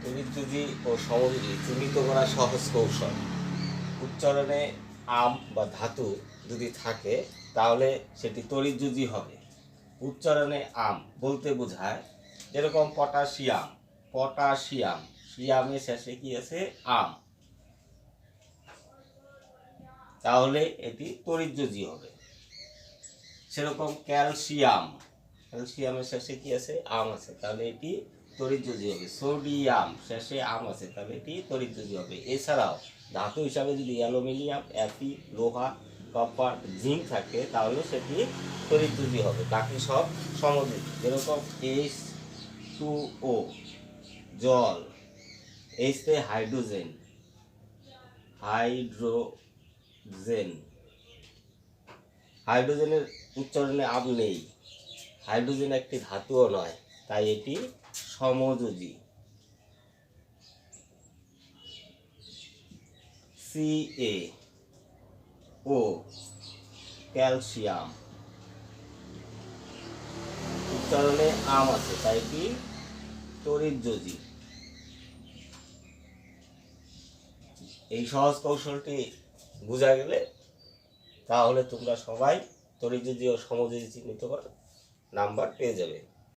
তড়িৎযোজী ও সমযোজী চিহ্নিত করা সহজ কৌশল। উচ্চারণে আম বা ধাতু যদি থাকে তাহলে সেটি তড়িৎযোজী হবে। উচ্চারণে আম বলতে বোঝায় যেরকম পটাশিয়াম, পটাশিয়াম, শিয়ামের শেষে কি আছে? আম, তাহলে এটি তড়িৎযোজী হবে। সেরকম ক্যালসিয়াম, ক্যালসিয়ামের শেষে কি আছে? আম আছে, তাহলে এটি তড়িৎযোজী হবে। সোডিয়াম শেষে আম আছে, তাহলে এটি তড়িৎযোজী হবে। এছাড়াও ধাতু হিসাবে যদি অ্যালুমিনিয়াম, অ্যাপি, লোহা, কপার, জিঙ্ক থাকে তাহলে সেটি তড়িৎযোজী হবে। বাকি সব সমযোজী, যেরকম H2O জল, H তে হাইড্রোজেন, হাইড্রোজেন, হাইড্রোজেনের উচ্চারণে আম নেই, হাইড্রোজেন একটি ধাতুও নয়, তাই এটি সমযোজী। CaO ক্যালসিয়াম, উচ্চারণে আম আছে, তাই এটি তড়িৎযোজী। এই সহজ কৌশলটি বোঝা গেলে তাহলে তোমরা সবাই তড়িৎযোজী ও সমযোজী চিহ্নিত করার নাম্বার পেয়ে যাবে।